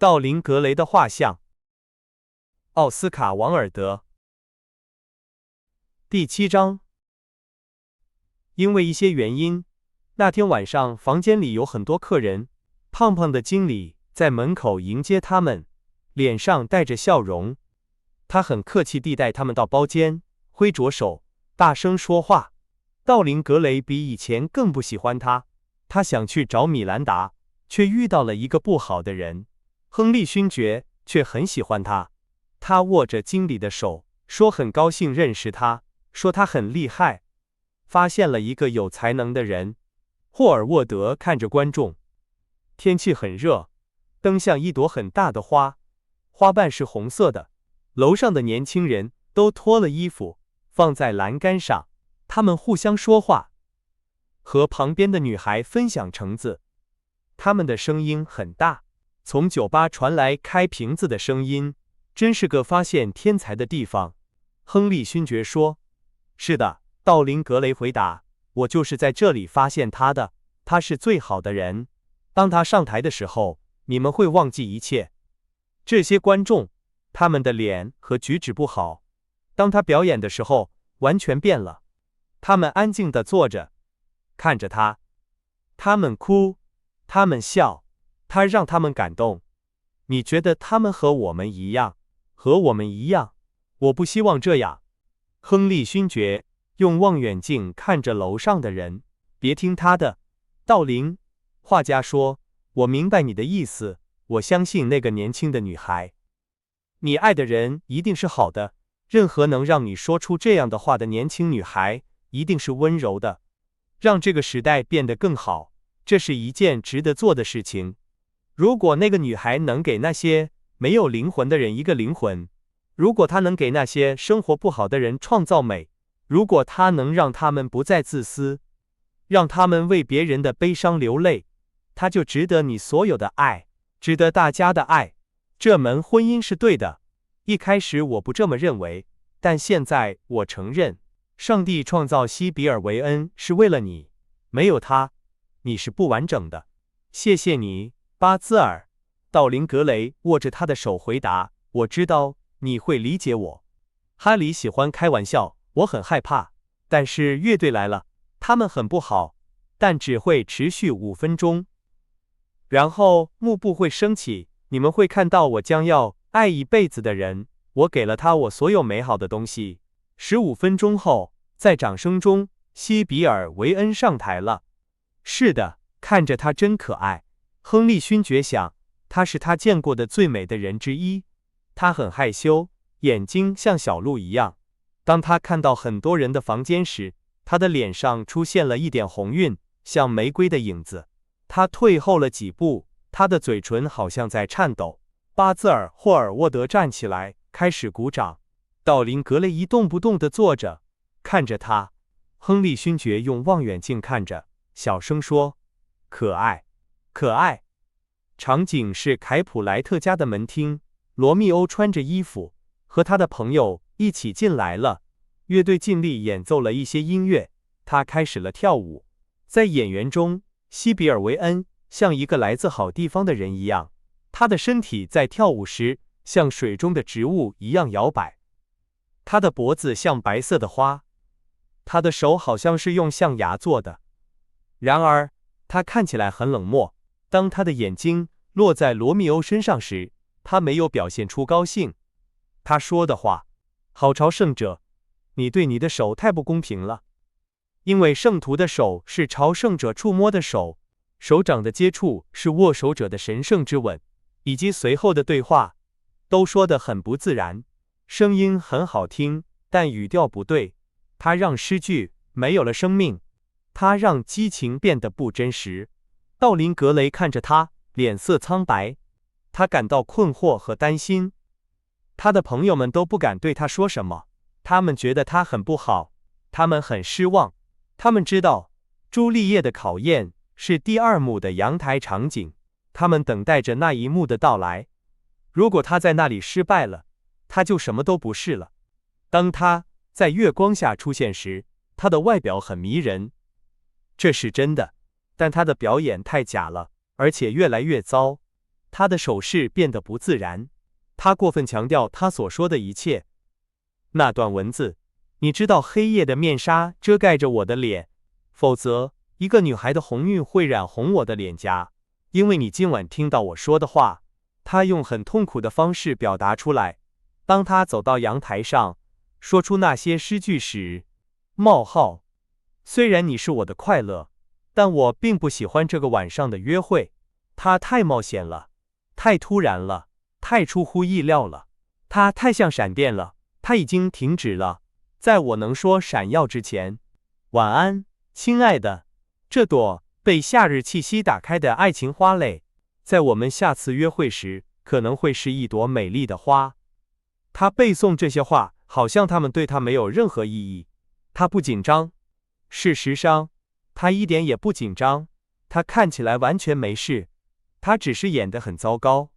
道林·格雷的画像。奥斯卡·王尔德。第7章。因为一些原因，那天晚上房间里有很多客人。胖胖的经理在门口迎接他们，脸上带着笑容。他很客气地带他们到包间，挥着手，大声说话。道林·格雷比以前更不喜欢他。他想去找米兰达，却遇到了一个不好的人。亨利勋爵却很喜欢他。他握着经理的手，说很高兴认识他，说他很厉害，发现了一个有才能的人。霍尔沃德看着观众。天气很热，灯像一朵很大的花，花瓣是红色的。楼上的年轻人都脱了衣服，放在栏杆上，他们互相说话，和旁边的女孩分享橙子。他们的声音很大，从酒吧传来开瓶子的声音，真是个发现天才的地方。亨利勋爵说：“是的。”道林·格雷回答：“我就是在这里发现他的，他是最好的人。当他上台的时候，你们会忘记一切。这些观众，他们的脸和举止不好。当他表演的时候，完全变了。他们安静地坐着，看着他。他们哭，他们笑，他让他们感动。你觉得他们和我们一样？和我们一样？我不希望这样。”亨利勋爵用望远镜看着楼上的人。别听他的，道林。画家说：“我明白你的意思，我相信那个年轻的女孩。你爱的人一定是好的，任何能让你说出这样的话的年轻女孩，一定是温柔的。让这个时代变得更好，这是一件值得做的事情。如果那个女孩能给那些没有灵魂的人一个灵魂，如果她能给那些生活不好的人创造美，如果她能让他们不再自私，让他们为别人的悲伤流泪，他就值得你所有的爱，值得大家的爱。这门婚姻是对的。一开始我不这么认为，但现在我承认，上帝创造西比尔维恩是为了你，没有他，你是不完整的。谢谢你，巴兹尔。道林·格雷握着他的手回答：“我知道你会理解我。哈里喜欢开玩笑，我很害怕。但是乐队来了，他们很不好，但只会持续5分钟。然后幕布会升起，你们会看到我将要爱一辈子的人。我给了他我所有美好的东西。15分钟后，在掌声中，西比尔维恩上台了。是的，看着他真可爱。亨利勋爵想，他是他见过的最美的人之一。他很害羞，眼睛像小鹿一样。当他看到很多人的房间时，他的脸上出现了一点红晕，像玫瑰的影子。他退后了几步，他的嘴唇好像在颤抖。巴兹尔·霍尔沃德站起来，开始鼓掌。道林·格雷一动不动地坐着，看着他。亨利勋爵用望远镜看着，小声说：“可爱，可爱。”场景是凯普莱特家的门厅。罗密欧穿着衣服，和他的朋友一起进来了。乐队尽力演奏了一些音乐，他开始了跳舞。在演员中，西比尔维恩像一个来自好地方的人一样，他的身体在跳舞时像水中的植物一样摇摆。他的脖子像白色的花，他的手好像是用象牙做的。然而，他看起来很冷漠。当他的眼睛落在罗密欧身上时，他没有表现出高兴。他说的话：“好朝圣者，你对你的手太不公平了。因为圣徒的手是朝圣者触摸的手，手掌的接触是握手者的神圣之吻。”以及随后的对话，都说得很不自然。声音很好听，但语调不对。他让诗句没有了生命，他让激情变得不真实。道林·格雷看着他，脸色苍白。他感到困惑和担心。他的朋友们都不敢对他说什么，他们觉得他很不好，他们很失望。他们知道，朱丽叶的考验是第2幕的阳台场景，他们等待着那一幕的到来。如果他在那里失败了，他就什么都不是了。当他在月光下出现时，他的外表很迷人。这是真的，但他的表演太假了，而且越来越糟。他的手势变得不自然，他过分强调他所说的一切。那段文字，你知道黑夜的面纱遮盖着我的脸，否则一个女孩的红晕会染红我的脸颊。因为你今晚听到我说的话，他用很痛苦的方式表达出来。当他走到阳台上，说出那些诗句时，虽然你是我的快乐，但我并不喜欢这个晚上的约会。它太冒险了，太突然了，太出乎意料了，它太像闪电了。它已经停止了，在我能说闪耀之前。晚安，亲爱的。这朵被夏日气息打开的爱情花蕾，在我们下次约会时，可能会是一朵美丽的花。他背诵这些话，好像他们对他没有任何意义。他不紧张。事实上，他一点也不紧张。他看起来完全没事。他只是演得很糟糕。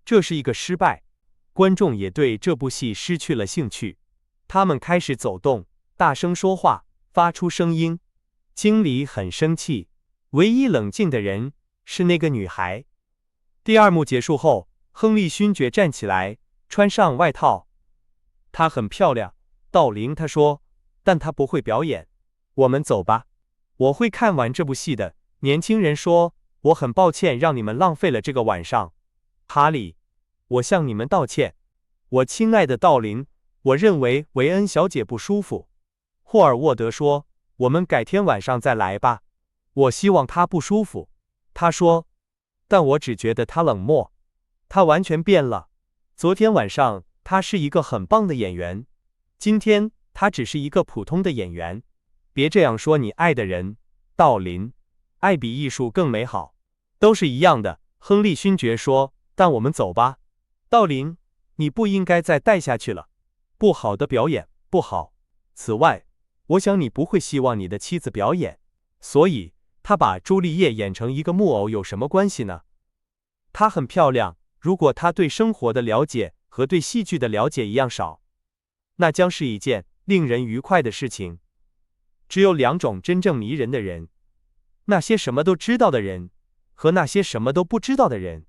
这是一个失败。观众也对这部戏失去了兴趣。他们开始走动，大声说话，发出声音。经理很生气。唯一冷静的人是那个女孩。第二幕结束后，亨利勋爵站起来，穿上外套。她很漂亮，道林他说，但她不会表演。我们走吧。我会看完这部戏的。年轻人说，我很抱歉让你们浪费了这个晚上。哈利，我向你们道歉。我亲爱的道林，我认为维恩小姐不舒服。霍尔沃德说，我们改天晚上再来吧。我希望她不舒服。他说，但我只觉得她冷漠。她完全变了。昨天晚上她是一个很棒的演员，今天她只是一个普通的演员。别这样说你爱的人，道林。爱比艺术更美好。都是一样的，亨利勋爵说，但我们走吧。道林，你不应该再带下去了。不好的表演，不好。此外，我想你不会希望你的妻子表演。所以，他把朱丽叶演成一个木偶有什么关系呢？她很漂亮，如果她对生活的了解和对戏剧的了解一样少，那将是一件令人愉快的事情。只有两种真正迷人的人，那些什么都知道的人和那些什么都不知道的人。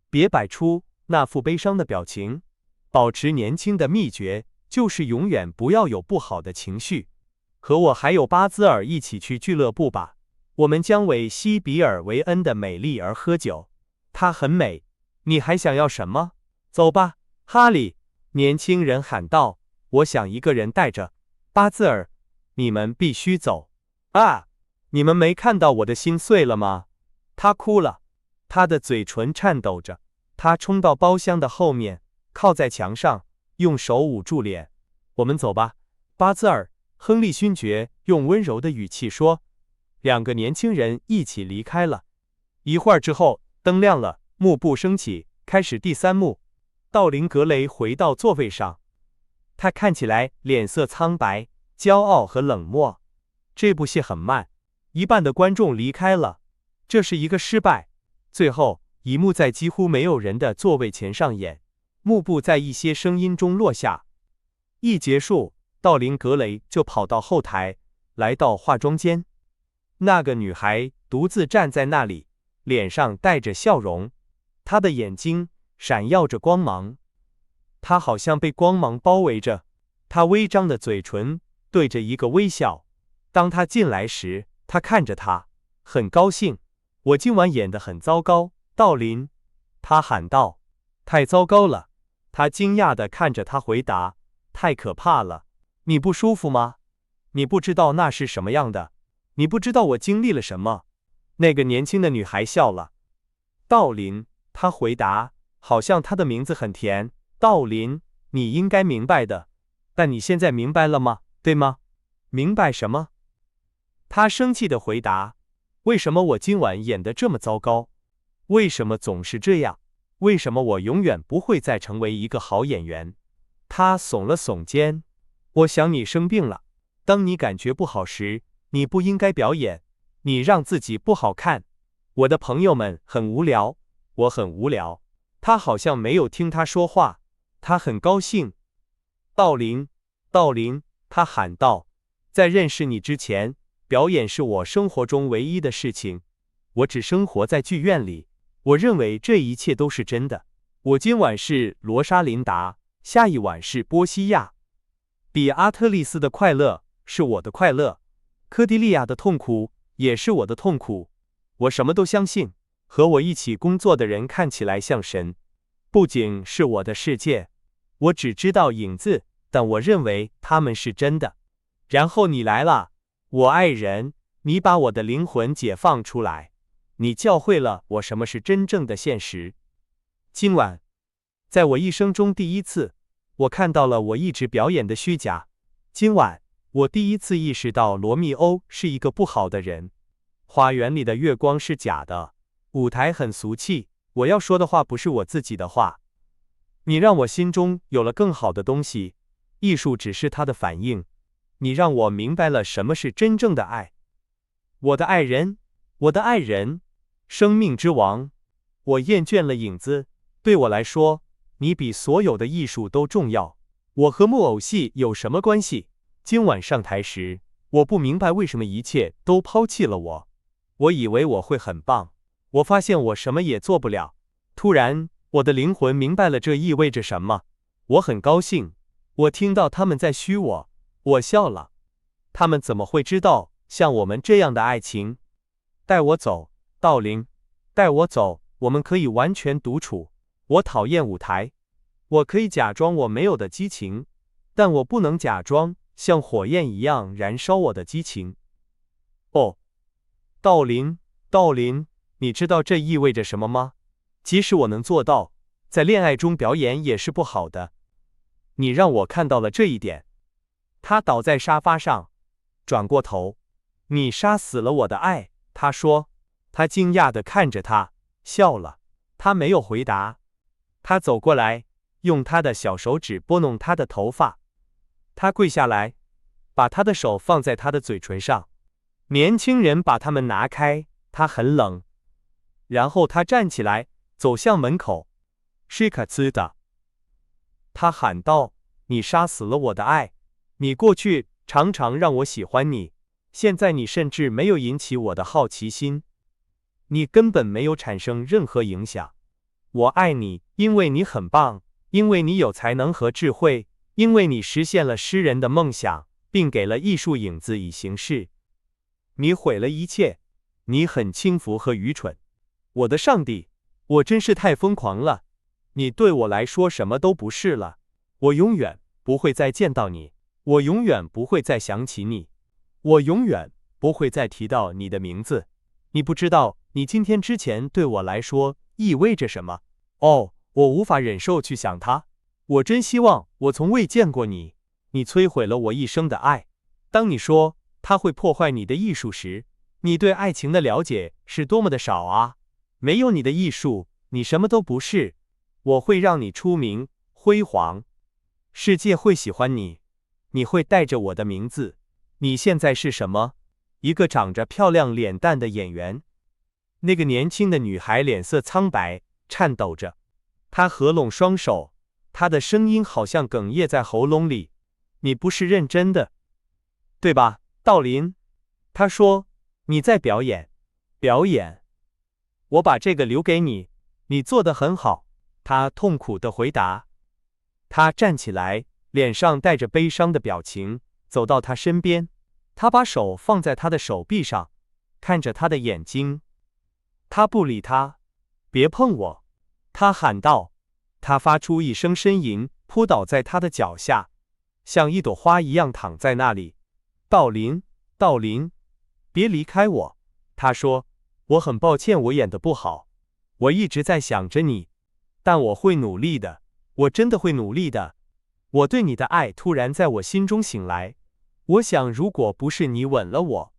别摆出那副悲伤的表情。保持年轻的秘诀就是永远不要有不好的情绪。和我还有巴兹尔一起去俱乐部吧。我们将为西比尔维恩的美丽而喝酒。她很美。你还想要什么？走吧，哈利。年轻人喊道。我想一个人带着。巴兹尔，你们必须走。啊！你们没看到我的心碎了吗？他哭了，他的嘴唇颤抖着。他冲到包厢的后面，靠在墙上，用手捂住脸。我们走吧，巴兹尔。亨利勋爵用温柔的语气说。两个年轻人一起离开了。一会儿之后，灯亮了，幕布升起，开始第三幕。道林格雷回到座位上，他看起来脸色苍白、骄傲和冷漠。这部戏很慢，一半的观众离开了，这是一个失败。最后，一幕在几乎没有人的座位前上演，幕布在一些声音中落下。一结束，道林格雷就跑到后台，来到化妆间。那个女孩独自站在那里，脸上带着笑容，她的眼睛闪耀着光芒，她好像被光芒包围着。她微张的嘴唇对着一个微笑。当她进来时，她看着他，很高兴。我今晚演得很糟糕，道林，他喊道。太糟糕了。他惊讶地看着他回答，太可怕了。你不舒服吗？你不知道那是什么样的。你不知道我经历了什么。那个年轻的女孩笑了。道林，他回答，好像他的名字很甜。道林，你应该明白的。但你现在明白了吗？对吗？明白什么？他生气地回答，为什么我今晚演得这么糟糕？为什么总是这样？为什么我永远不会再成为一个好演员？他耸了耸肩。我想你生病了。当你感觉不好时，你不应该表演，你让自己不好看。我的朋友们很无聊，我很无聊。他好像没有听他说话。他很高兴。道林，道林，他喊道，在认识你之前，表演是我生活中唯一的事情。我只生活在剧院里，我认为这一切都是真的。我今晚是罗莎琳达，下一晚是波西亚。比阿特丽斯的快乐是我的快乐，科迪利亚的痛苦也是我的痛苦。我什么都相信。和我一起工作的人看起来像神，不仅是我的世界。我只知道影子，但我认为他们是真的。然后你来了，我爱人，你把我的灵魂解放出来，你教会了我什么是真正的现实。今晚，在我一生中第一次，我看到了我一直表演的虚假。今晚，我第一次意识到罗密欧是一个不好的人。花园里的月光是假的，舞台很俗气，我要说的话不是我自己的话。你让我心中有了更好的东西，艺术只是它的反应。你让我明白了什么是真正的爱。我的爱人，我的爱人，生命之王。我厌倦了影子，对我来说，你比所有的艺术都重要。我和木偶戏有什么关系？今晚上台时，我不明白为什么一切都抛弃了我。我以为我会很棒，我发现我什么也做不了。突然，我的灵魂明白了这意味着什么。我很高兴，我听到他们在嘘我，我笑了。他们怎么会知道像我们这样的爱情？带我走，道林，带我走，我们可以完全独处。我讨厌舞台，我可以假装我没有的激情，但我不能假装像火焰一样燃烧我的激情。哦，道林，道林，你知道这意味着什么吗？即使我能做到，在恋爱中表演也是不好的。你让我看到了这一点。他倒在沙发上，转过头。你杀死了我的爱，他说。他惊讶地看着他，笑了。他没有回答。他走过来，用他的小手指拨弄他的头发。他跪下来，把他的手放在他的嘴唇上。年轻人把它们拿开，他很冷。然后他站起来，走向门口。是可兹的，他喊道：“你杀死了我的爱。你过去常常让我喜欢你，现在你甚至没有引起我的好奇心。你根本没有产生任何影响。我爱你，因为你很棒，因为你有才能和智慧，因为你实现了诗人的梦想，并给了艺术影子以形式。你毁了一切，你很轻浮和愚蠢。我的上帝，我真是太疯狂了。你对我来说什么都不是了。我永远不会再见到你，我永远不会再想起你，我永远不会再提到你的名字。你不知道你今天之前对我来说意味着什么。哦，我无法忍受去想它。我真希望我从未见过你。你摧毁了我一生的爱。当你说它会破坏你的艺术时，你对爱情的了解是多么的少啊！没有你的艺术，你什么都不是。我会让你出名辉煌，世界会喜欢你，你会带着我的名字。你现在是什么？一个长着漂亮脸蛋的演员。那个年轻的女孩脸色苍白，颤抖着，她合拢双手，她的声音好像哽咽在喉咙里。你不是认真的，对吧，道林？她说，你在表演。表演？我把这个留给你，你做得很好。他痛苦地回答。他站起来，脸上带着悲伤的表情，走到他身边。他把手放在他的手臂上，看着他的眼睛。他不理他。别碰我，他喊道。他发出一声呻吟，扑倒在他的脚下，像一朵花一样躺在那里。道林，道林，别离开我。他说，我很抱歉我演得不好，我一直在想着你。但我会努力的，我真的会努力的。我对你的爱突然在我心中醒来。我想，如果不是你吻了我，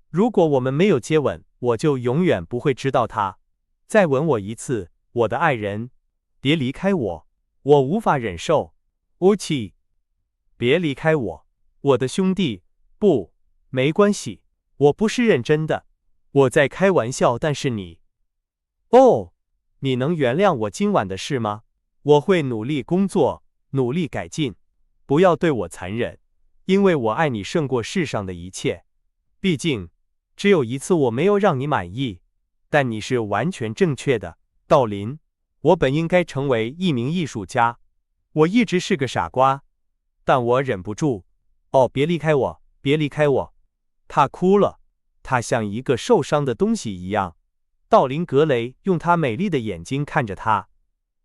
如果我们没有接吻，我就永远不会知道他。再吻我一次，我的爱人，别离开我，我无法忍受。乌奇，别离开我，我的兄弟，不，没关系，我不是认真的，我在开玩笑，但是你，哦。你能原谅我今晚的事吗？我会努力工作，努力改进。不要对我残忍，因为我爱你胜过世上的一切。毕竟，只有一次我没有让你满意。但你是完全正确的，道林。我本应该成为一名艺术家，我一直是个傻瓜，但我忍不住。哦，别离开我，别离开我！他哭了，他像一个受伤的东西一样。道林·格雷用她美丽的眼睛看着他，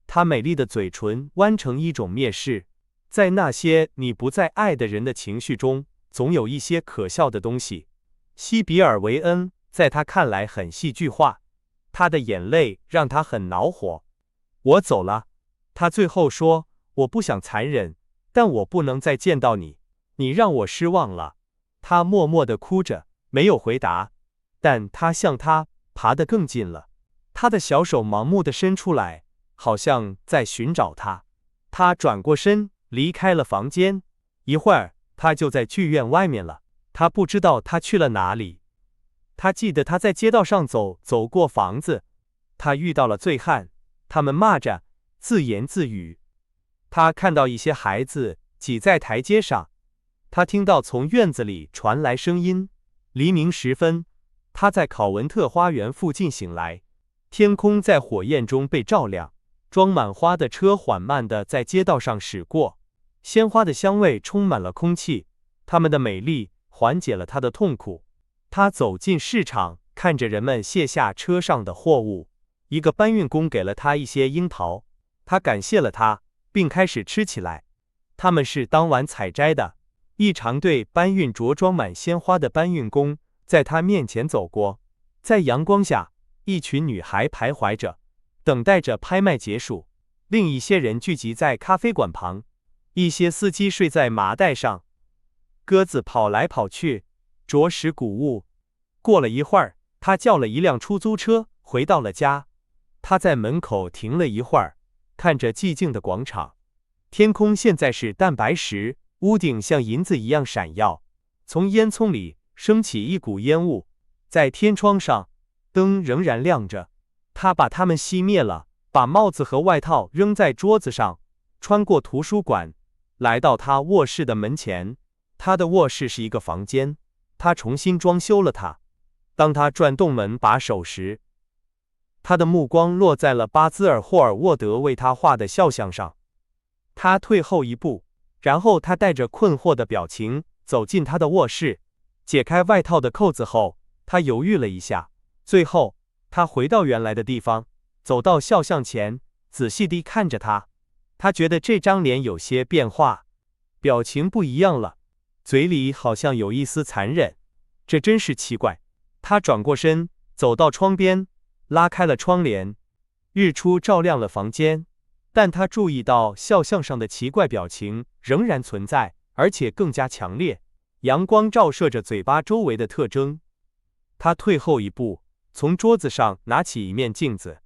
她美丽的嘴唇弯成一种蔑视。在那些你不再爱的人的情绪中，总有一些可笑的东西。西比尔维恩在他看来很戏剧化，他的眼泪让他很恼火。我走了，他最后说，我不想残忍，但我不能再见到你，你让我失望了。他默默地哭着，没有回答，但他向他爬得更近了，他的小手盲目地伸出来，好像在寻找他。他转过身，离开了房间。一会儿，他就在剧院外面了。他不知道他去了哪里。他记得他在街道上走过房子，他遇到了醉汉，他们骂着，自言自语。他看到一些孩子挤在台阶上，他听到从院子里传来声音。黎明时分，他在考文特花园附近醒来，天空在火焰中被照亮，装满花的车缓慢地在街道上驶过，鲜花的香味充满了空气，它们的美丽缓解了他的痛苦。他走进市场，看着人们卸下车上的货物。一个搬运工给了他一些樱桃，他感谢了他，并开始吃起来。他们是当晚采摘的。一长队搬运着装满鲜花的搬运工在他面前走过，在阳光下，一群女孩徘徊着，等待着拍卖结束。另一些人聚集在咖啡馆旁，一些司机睡在麻袋上，鸽子跑来跑去，着实鼓舞。过了一会儿，他叫了一辆出租车，回到了家。他在门口停了一会儿，看着寂静的广场。天空现在是淡白石，屋顶像银子一样闪耀。从烟囱里升起一股烟雾，在天窗上，灯仍然亮着。他把它们熄灭了，把帽子和外套扔在桌子上，穿过图书馆，来到他卧室的门前。他的卧室是一个房间，他重新装修了它。当他转动门把手时，他的目光落在了巴兹尔·霍尔沃德为他画的肖像上。他退后一步，然后他带着困惑的表情走进他的卧室，解开外套的扣子后，他犹豫了一下，最后他回到原来的地方，走到肖像前，仔细地看着他。他觉得这张脸有些变化，表情不一样了，嘴里好像有一丝残忍，这真是奇怪。他转过身，走到窗边，拉开了窗帘。日出照亮了房间，但他注意到肖像上的奇怪表情仍然存在，而且更加强烈。阳光照射着嘴巴周围的特征。他退后一步，从桌子上拿起一面镜子，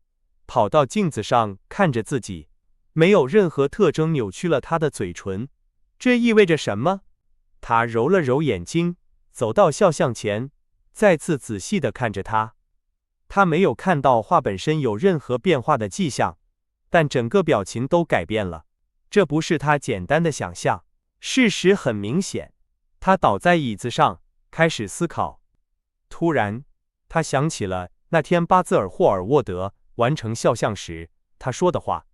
跑到镜子上看着自己。没有任何特征扭曲了他的嘴唇。这意味着什么？他揉了揉眼睛，走到肖像前，再次仔细地看着他。他没有看到画本身有任何变化的迹象，但整个表情都改变了。这不是他简单的想象。事实很明显。他倒在椅子上，开始思考。突然，他想起了那天巴兹尔·霍尔沃德完成肖像时他说的话。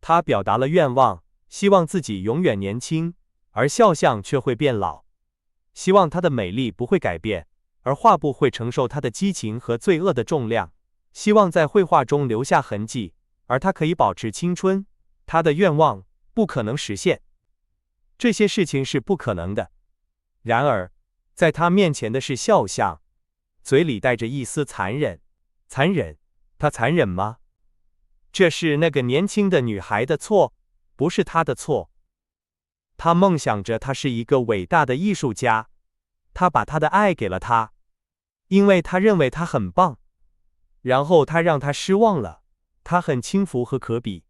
他表达了愿望，希望自己永远年轻，而肖像却会变老。希望他的美丽不会改变，而画布会承受他的激情和罪恶的重量。希望在绘画中留下痕迹，而他可以保持青春。他的愿望不可能实现，这些事情是不可能的。然而，在他面前的是肖像，嘴里带着一丝残忍。残忍？他残忍吗？这是那个年轻的女孩的错，不是他的错。他梦想着他是一个伟大的艺术家，他把他的爱给了他，因为他认为他很棒。然后他让他失望了，他很轻浮和可比。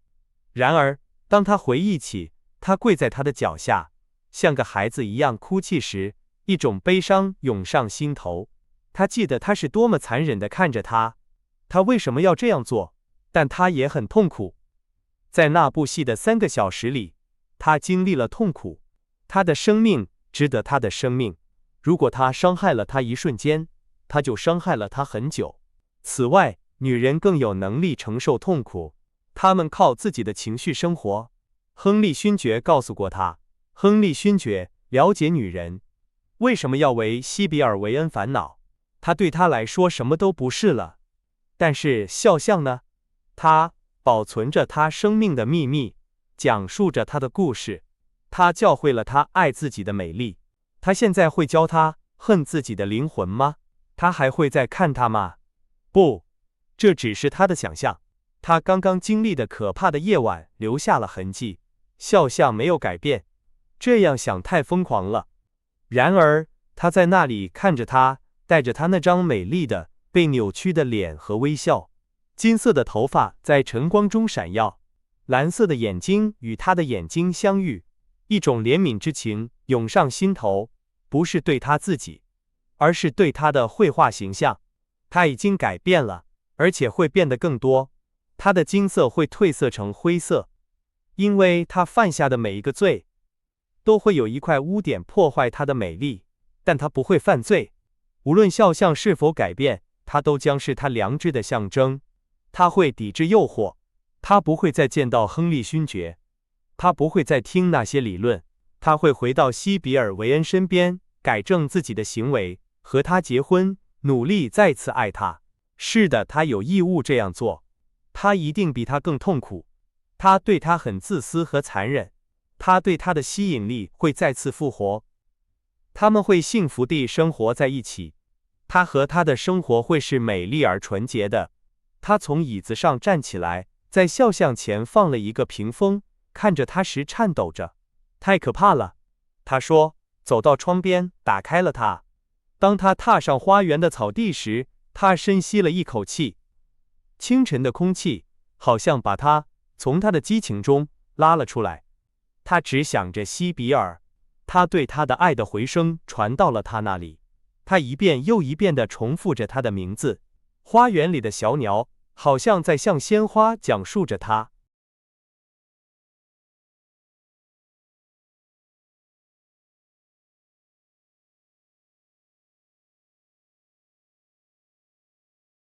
然而，当他回忆起他跪在他的脚下，像个孩子一样哭泣时，一种悲伤涌上心头。他记得他是多么残忍地看着他，他为什么要这样做？但他也很痛苦。在那部戏的3个小时里，他经历了痛苦。他的生命值得他的生命。如果他伤害了他一瞬间，他就伤害了他很久。此外，女人更有能力承受痛苦，她们靠自己的情绪生活。亨利勋爵告诉过他，亨利勋爵了解女人为什么要为西比尔维恩烦恼，他对他来说什么都不是了。但是肖像呢？他保存着他生命的秘密，讲述着他的故事。他教会了他爱自己的美丽。他现在会教他恨自己的灵魂吗？他还会再看他吗？不，这只是他的想象。他刚刚经历的可怕的夜晚留下了痕迹，肖像没有改变。这样想太疯狂了。然而，他在那里看着他，带着他那张美丽的、被扭曲的脸和微笑。金色的头发在晨光中闪耀，蓝色的眼睛与他的眼睛相遇，一种怜悯之情涌上心头，不是对他自己，而是对他的绘画形象。他已经改变了，而且会变得更多。他的金色会褪色成灰色，因为他犯下的每一个罪，都会有一块污点破坏他的美丽，但他不会犯罪。无论肖像是否改变，他都将是他良知的象征。他会抵制诱惑，他不会再见到亨利勋爵，他不会再听那些理论，他会回到西比尔维恩身边，改正自己的行为，和他结婚，努力再次爱他。是的，他有义务这样做。他一定比他更痛苦。他对他很自私和残忍。他对他的吸引力会再次复活。他们会幸福地生活在一起。他和他的生活会是美丽而纯洁的。他从椅子上站起来，在肖像前放了一个屏风，看着他时颤抖着。太可怕了，他说，走到窗边，打开了它。当他踏上花园的草地时，他深吸了一口气。清晨的空气好像把他从他的激情中拉了出来。他只想着西比尔，他对他的爱的回声传到了他那里。他一遍又一遍地重复着他的名字。花园里的小鸟好像在向鲜花讲述着他。